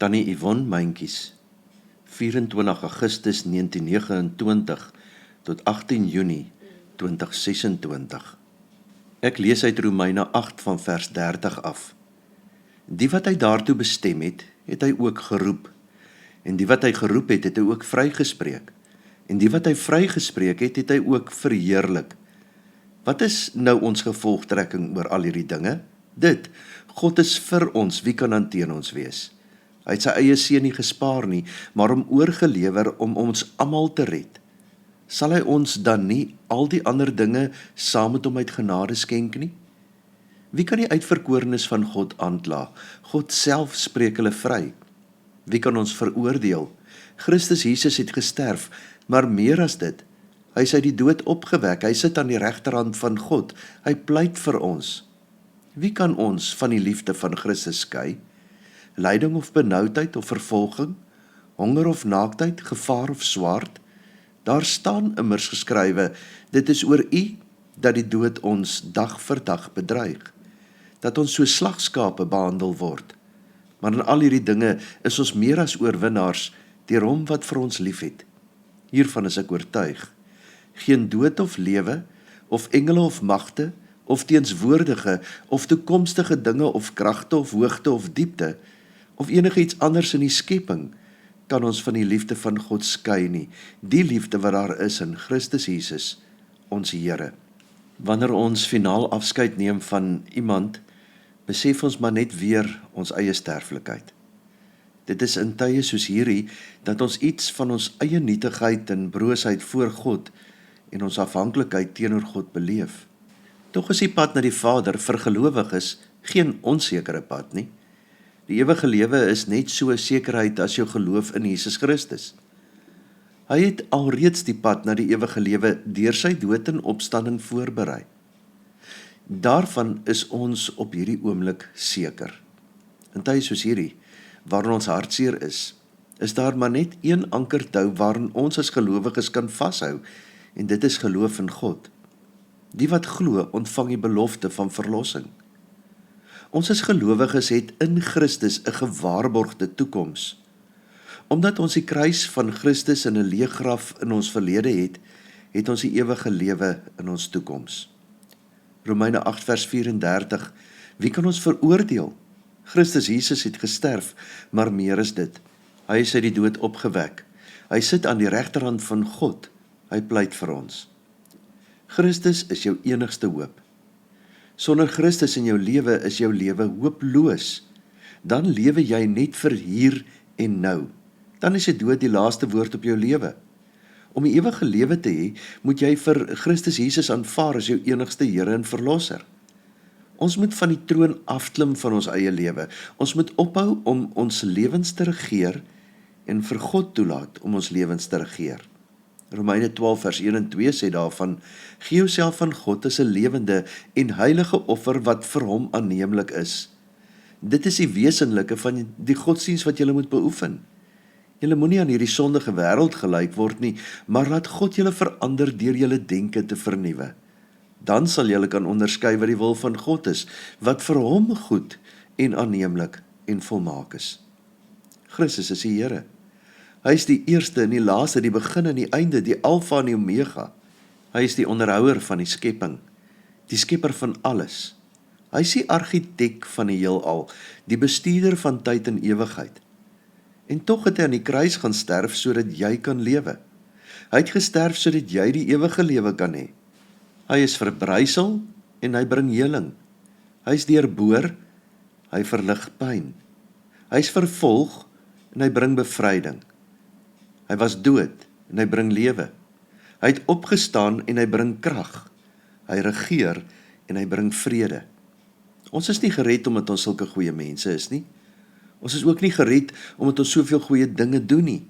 Tannie Yvonne Myntjies, 24 Augustus 1929 tot 18 Junie 2026. Ek lees uit Romeine 8 van vers 30 af. Die wat hy daartoe bestem het, het hy ook geroep. En die wat hy geroep het, het hy ook vrygespreek. En die wat hy vrygespreek het, het hy ook verheerlik. Wat is nou ons gevolgtrekking oor al hierdie dinge? Dit, God is vir ons, wie kan dan teen ons wees? Hy het sy eie seun nie gespaar nie, maar hom oorgelewer om ons almal te red. Sal hy ons dan nie al die ander dinge saam met hom uit genade skenk nie? Wie kan die uitverkorenes van God aankla? God self spreek hulle vry. Wie kan ons veroordeel? Christus Jesus het gesterf, maar meer as dit, hy is uit die dood opgewek, hy sit aan die regterhand van God, hy pleit vir ons. Wie kan ons van die liefde van Christus skei? Lyding of benoudheid of vervolging, honger of naaktheid, gevaar of swaard? Daar staan immers geskrywe, dit is oor U dat die dood ons dag vir dag bedreig, dat ons so slagskape behandel word. Maar in al hierdie dinge is ons meer as oorwinnaars deur hom wat vir ons liefhet. Hiervan is ek oortuig. Geen dood of lewe, of engele of magte, of teenswoordige, of toekomstige dinge, of kragte, of hoogte, of diepte, of enigiets anders in die skepping, kan ons van die liefde van God skei nie, die liefde wat daar is in Christus Jesus, ons Here. Wanneer ons finaal afskeid neem van iemand, besef ons maar net weer ons eie sterflikheid. Dit is in tye soos hierdie, dat ons iets van ons eie nietigheid en broosheid voor God en ons afhanklikheid teenoor God beleef. Tog is die pad na die Vader vir gelowiges geen onsekere pad nie. Die ewige lewe is net so 'n sekerheid as jou geloof in Jesus Christus. Hy het alreeds die pad na die ewige lewe deur sy dood en opstanding voorberei. Daarvan is ons op hierdie oomblik seker. In tye soos hierdie, waarin ons hartseer is daar maar net een ankertou waarin ons as gelowiges kan vashou, en dit is geloof in God. Die wat glo, ontvang die belofte van verlossing. Ons as gelowiges het in Christus 'n gewaarborgde toekoms. Omdat ons die kruis van Christus in 'n leë graf in ons verlede het, het ons die ewige lewe in ons toekoms. Romeine 8 vers 34, wie kan ons veroordeel? Christus Jesus het gesterf, maar meer is dit. Hy is uit die dood opgewek. Hy sit aan die regterhand van God. Hy pleit vir ons. Christus is jou enigste hoop. Sonder Christus in jou lewe is jou lewe hooploos. Dan lewe jy net vir hier en nou. Dan is die dood die laaste woord op jou lewe. Om die ewige lewe te hê, moet jy vir Christus Jesus aanvaar as jou enigste Here en Verlosser. Ons moet van die troon afklim van ons eie lewe. Ons moet ophou om ons lewens te regeer en vir God toelaat om ons lewens te regeer. Romeine 12 vers 1 en 2 sê daarvan, gee jouself aan God as 'n lewende en heilige offer wat vir hom aanneemlik is. Dit is die wesenlike van die godsdiens wat jy moet beoefen. Julle moenie aan hierdie sondige wêreld gelyk word nie, maar laat God julle verander deur julle denke te vernuwe. Dan sal julle kan onderskei wat die wil van God is, wat vir hom goed en aanneemlik en volmaak is. Christus is die Here. Hy is die eerste en die laaste, die begin en die einde, die Alfa en die Omega. Hy is die onderhouer van die skepping, die skepper van alles. Hy is die argitek van die heelal, die bestuurder van tyd en ewigheid. En tog het hy aan die kruis gaan sterf sodat jy kan lewe. Hy het gesterf sodat jy die ewige lewe kan hê. Hy is verbrysel en hy bring heling. Hy is deurboor, hy verlig pyn. Hy is vervolg en hy bring bevryding. Hy was dood en hy bring lewe. Hy het opgestaan en hy bring krag. Hy regeer en hy bring vrede. Ons is nie gered omdat ons sulke goeie mense is nie. Ons is ook nie gered omdat ons soveel goeie dinge doen nie.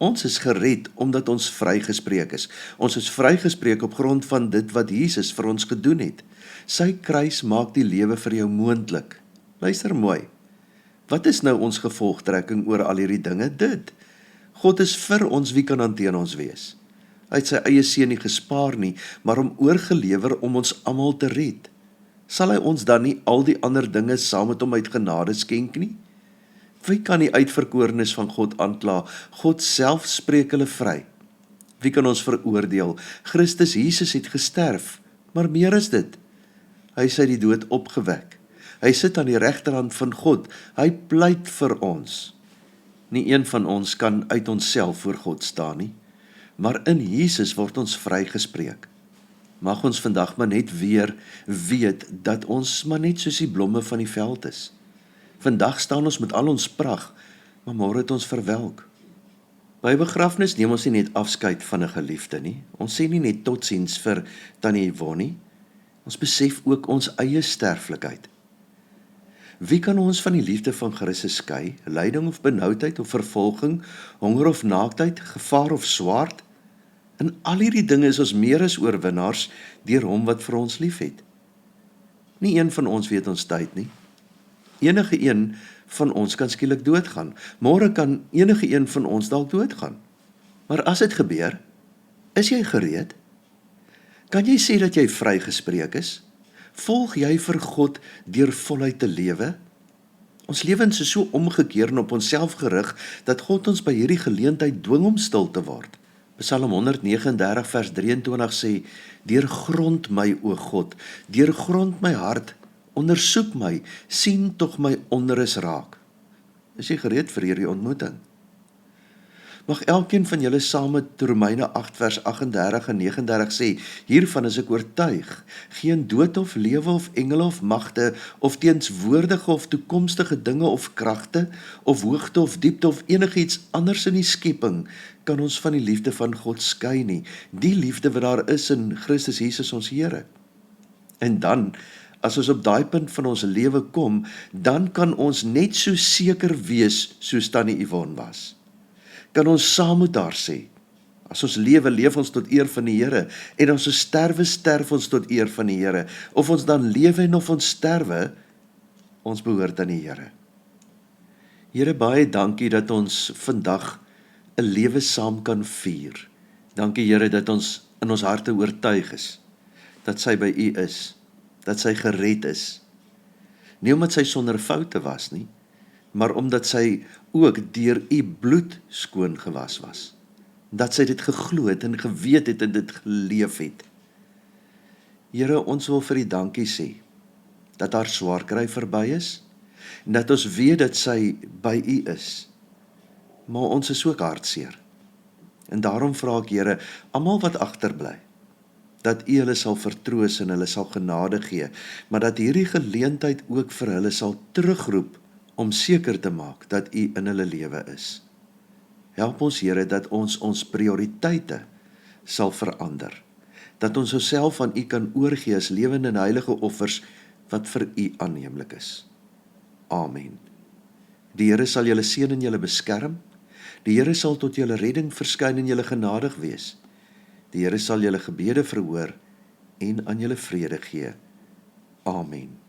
Ons is gered omdat ons vrygespreek is. Ons is vrygespreek op grond van dit wat Jesus vir ons gedoen het. Sy kruis maak die lewe vir jou moontlik. Luister mooi. Wat is nou ons gevolgtrekking oor al hierdie dinge? Dit. God is vir ons, wie kan dan teen ons wees? Hy het sy eie seun nie gespaar nie, maar hom oorgelewer om ons almal te red. Sal hy ons dan nie al die ander dinge saam met hom uit genade skenk nie? Wie kan die uitverkorenes van God aankla? God self spreek hulle vry. Wie kan ons veroordeel? Christus Jesus het gesterf, maar meer is dit. Hy is uit die dood opgewek. Hy sit aan die regterhand van God. Hy pleit vir ons. Nie een van ons kan uit onsself voor God staan nie, maar in Jesus word ons vrygespreek. Mag ons vandag maar net weer weet dat ons maar net soos die blomme van die veld is. Vandag staan ons met al ons pragt, maar môre het ons verwelk. By begrafnis neem ons nie net afskeid van 'n geliefde nie. Ons sê nie net totsiens vir Tannie Yvonne nie. Ons besef ook ons eie sterflikheid. Wie kan ons van die liefde van Christus skei? Lyding of benoudheid of vervolging, honger of naaktheid, gevaar of swaard? In al hierdie dinge is ons meer as oorwinnaars deur hom wat vir ons liefhet. Nie een van ons weet ons tyd nie. Enige een van ons kan skielik doodgaan. Môre kan enige een van ons dalk doodgaan. Maar as dit gebeur, is jy gereed? Kan jy sê dat jy vrygespreek is? Volg jy vir God deur voluit te lewe? Ons lewens is so omgekeer en op onsself gerig, dat God ons by hierdie geleentheid dwing om stil te word. Psalm 139 vers 23 sê, deurgrond my o God, deurgrond my hart, ondersoek my, sien tog my onrus raak. Is jy gereed vir hierdie ontmoeting? Mag elkeen van julle saam met Romeine 8 vers 38 en 39 sê, hiervan is ek oortuig, geen dood of lewe of engele of magte, of teenswoordige of toekomstige dinge of kragte, of hoogte of diepte of enigiets anders in die skepping, kan ons van die liefde van God skei nie, die liefde wat daar is in Christus Jesus ons Here. En dan, as ons op daai punt van ons lewe kom, dan kan ons net so seker wees soos Tannie Yvonne was. Kan ons saam met haar sê, as ons lewe, leef ons tot eer van die Here, en as ons sterwe, sterf ons tot eer van die Here, of ons dan lewe en of ons sterwe, ons behoort aan die Here. Here, baie dankie dat ons vandag 'n lewe saam kan vier. Dankie Here dat ons in ons harte oortuig is, dat sy by U is, dat sy gered is. Nie omdat sy sonder foute was nie, maar omdat sy ook deur U bloed skoon gewas was. Dat sy dit geglo het en geweet het en dit geleef het. Here, ons wil vir U dankie sê, dat haar swaar kry verby is, en dat ons weet dat sy by U is. Maar ons is ook hartseer. En daarom vra ek, Here, almal wat agterbly, dat U hulle sal vertroos en hulle sal genade gee, maar dat hierdie geleentheid ook vir hulle sal terugroep, om seker te maak dat U in hulle lewe is. Help ons, Here, dat ons prioriteite sal verander, dat ons osself aan U kan oorgee as lewende en heilige offers, wat vir U aanneemlik is. Amen. Die Here sal julle seën en julle beskerm, die Here sal tot julle redding verskyn en julle genadig wees, die Here sal julle gebede verhoor, en aan julle vrede gee. Amen.